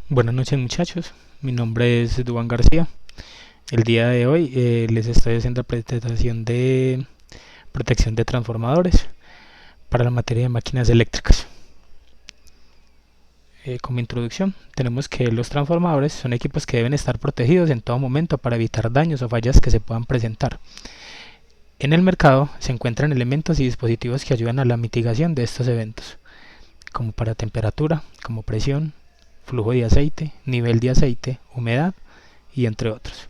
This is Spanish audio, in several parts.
Buenas noches muchachos, mi nombre es Duan García. El día de hoy les estoy haciendo la presentación de protección de transformadores para la materia de máquinas eléctricas. Como introducción, tenemos que los transformadores son equipos que deben estar protegidos en todo momento para evitar daños o fallas que se puedan presentar. En el mercado se encuentran elementos y dispositivos que ayudan a la mitigación de estos eventos, como para temperatura, como presión, flujo de aceite, nivel de aceite, humedad y entre otros.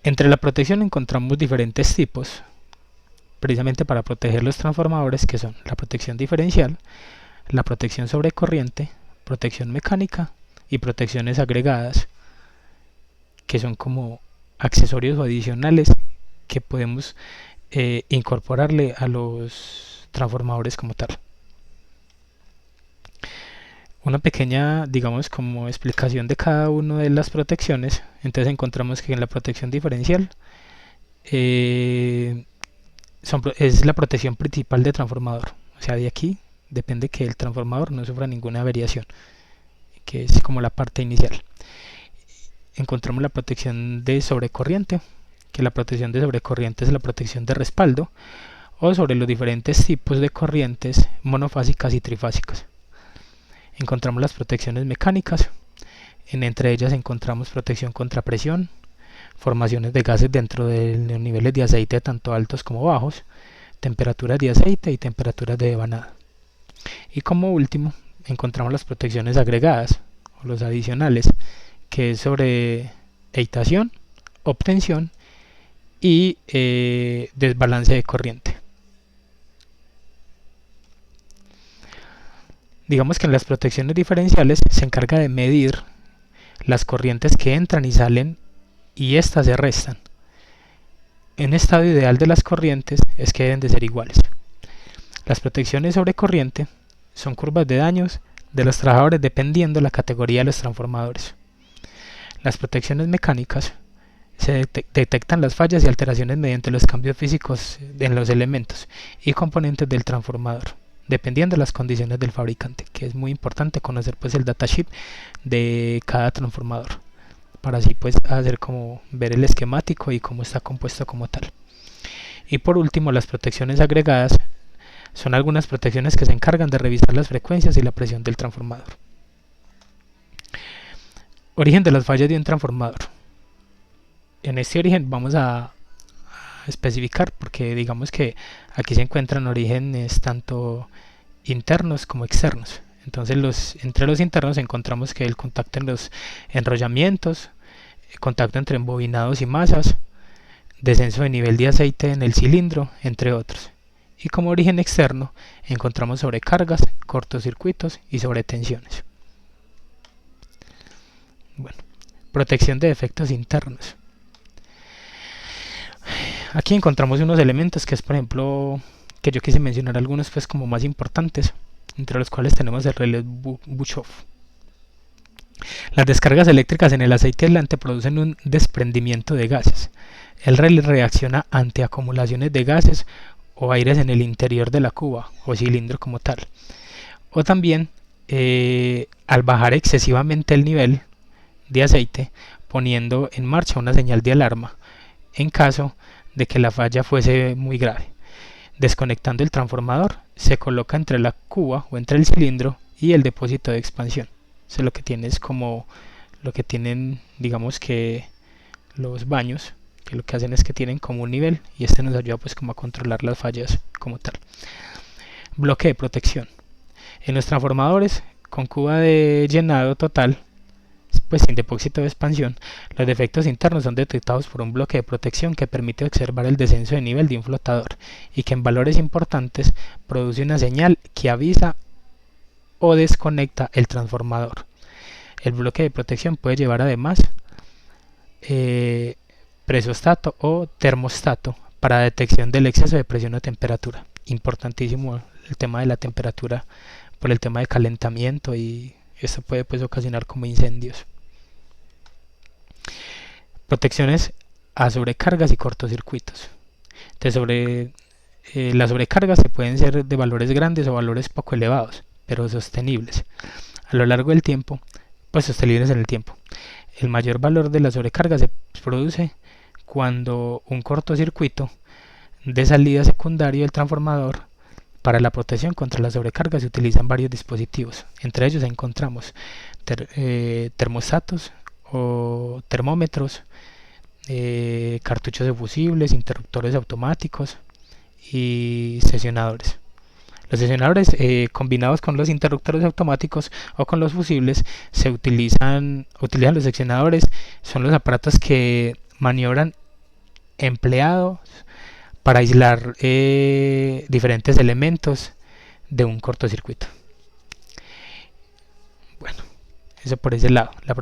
Entre la protección encontramos diferentes tipos, precisamente para proteger los transformadores, que son la protección diferencial, la protección sobre corriente, protección mecánica y protecciones agregadas, que son como accesorios o adicionales que podemos incorporarle a los transformadores como tal. Una pequeña, digamos, como explicación de cada una de las protecciones. Entonces encontramos que en la protección diferencial eh, es la protección principal del transformador. O sea, de aquí depende que el transformador no sufra ninguna variación, que es como la parte inicial. Encontramos la protección de sobrecorriente, que la protección de sobrecorriente es la protección de respaldo, o sobre los diferentes tipos de corrientes monofásicas y trifásicas. Encontramos las protecciones mecánicas, entre ellas encontramos protección contra presión, formaciones de gases dentro de los niveles de aceite tanto altos como bajos, temperaturas de aceite y temperaturas de devanada. Y como último, encontramos las protecciones agregadas o los adicionales, que es sobre eitación, obtención y desbalance de corriente. Digamos que en las protecciones diferenciales se encarga de medir las corrientes que entran y salen y éstas se restan. Un estado ideal de las corrientes es que deben de ser iguales. Las protecciones sobre corriente son curvas de daños de los trabajadores dependiendo la categoría de los transformadores. Las protecciones mecánicas se detectan las fallas y alteraciones mediante los cambios físicos en los elementos y componentes del transformador, dependiendo de las condiciones del fabricante, que es muy importante conocer pues el datasheet de cada transformador para así pues hacer como ver el esquemático y cómo está compuesto como tal. Y por último, las protecciones agregadas son algunas protecciones que se encargan de revisar las frecuencias y la presión del transformador. Origen de las fallas de un transformador. En este origen vamos a especificar, porque digamos que aquí se encuentran orígenes tanto internos como externos. Entonces entre los internos encontramos que el contacto en los enrollamientos, contacto entre embobinados y masas, descenso de nivel de aceite en el cilindro, entre otros. Y como origen externo encontramos sobrecargas, cortocircuitos y sobretensiones. Bueno, protección de defectos internos. Aquí encontramos unos elementos que es, por ejemplo, que yo quise mencionar algunos pues como más importantes, entre los cuales tenemos el relé Buchhoff. Las descargas eléctricas en el aceite aislante producen un desprendimiento de gases. El relé reacciona ante acumulaciones de gases o aires en el interior de la cuba o cilindro como tal. O también al bajar excesivamente el nivel de aceite, poniendo en marcha una señal de alarma en caso de que la falla fuese muy grave. Desconectando el transformador, se coloca entre la cuba o entre el cilindro y el depósito de expansión. Eso es lo que tiene, es como lo que tienen, digamos que los baños, que lo que hacen es que tienen como un nivel y este nos ayuda pues como a controlar las fallas como tal. Bloque de protección. En los transformadores con cuba de llenado total, pues sin depósito de expansión, los defectos internos son detectados por un bloque de protección que permite observar el descenso de nivel de un flotador y que en valores importantes produce una señal que avisa o desconecta el transformador. El bloque de protección puede llevar además presostato o termostato para detección del exceso de presión o temperatura. Importantísimo el tema de la temperatura por el tema de calentamiento, y esto puede pues ocasionar como incendios. Protecciones a sobrecargas y cortocircuitos. Las sobrecargas se pueden ser de valores grandes o valores poco elevados, pero sostenibles. a lo largo del tiempo, pues sostenibles en el tiempo. El mayor valor de la sobrecarga se produce cuando un cortocircuito de salida secundario del transformador. Para la protección contra la sobrecarga se utilizan varios dispositivos. Entre ellos encontramos termostatos o termómetros, cartuchos de fusibles, interruptores automáticos y sesionadores. Los sesionadores combinados con los interruptores automáticos o con los fusibles utilizan los seccionadores. Son los aparatos que maniobran empleados para aislar diferentes elementos de un cortocircuito. Bueno, eso por ese lado. La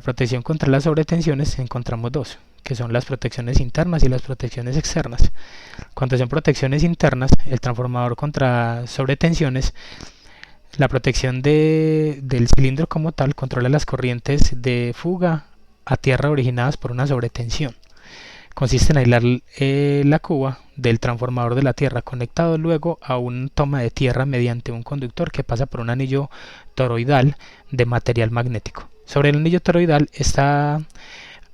protección contra las sobretensiones encontramos dos, que son las protecciones internas y las protecciones externas. Cuando son protecciones internas, el transformador contra sobretensiones, la protección del cilindro como tal controla las corrientes de fuga a tierra originadas por una sobretensión. Consiste en aislar la cuba del transformador de la tierra conectado luego a una toma de tierra mediante un conductor que pasa por un anillo toroidal de material magnético. Sobre el anillo toroidal está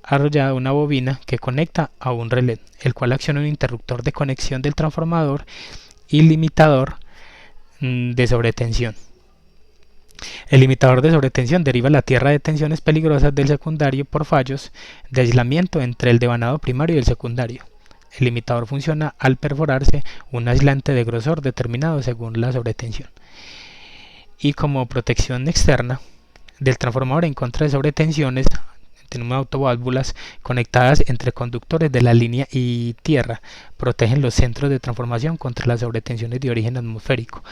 arrollada una bobina que conecta a un relé, el cual acciona un interruptor de conexión del transformador y limitador de sobretensión. El limitador de sobretensión deriva la tierra de tensiones peligrosas del secundario por fallos de aislamiento entre el devanado primario y el secundario. El limitador funciona al perforarse un aislante de grosor determinado según la sobretensión. Y como protección externa del transformador en contra de sobretensiones, tenemos autoválvulas conectadas entre conductores de la línea y tierra. Protegen los centros de transformación contra las sobretensiones de origen atmosférico.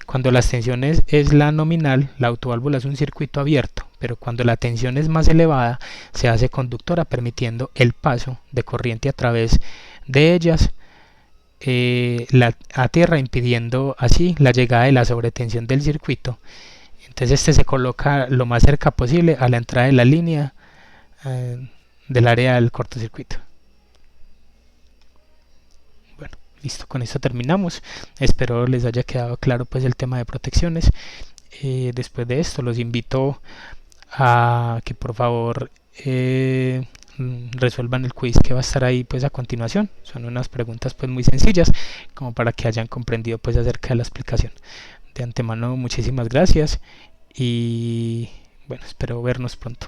Cuando las tensiones es la nominal, la autoválvula es un circuito abierto, pero cuando la tensión es más elevada, se hace conductora permitiendo el paso de corriente a través de ellas a tierra, impidiendo así la llegada de la sobretensión del circuito. Entonces este se coloca lo más cerca posible a la entrada de la línea del área del cortocircuito. Bueno, listo, con esto terminamos. Espero les haya quedado claro pues el tema de protecciones. Después de esto los invito a que por favor resuelvan el quiz que va a estar ahí pues a continuación. Son unas preguntas pues muy sencillas como para que hayan comprendido pues acerca de la explicación. De antemano muchísimas gracias y bueno, espero vernos pronto.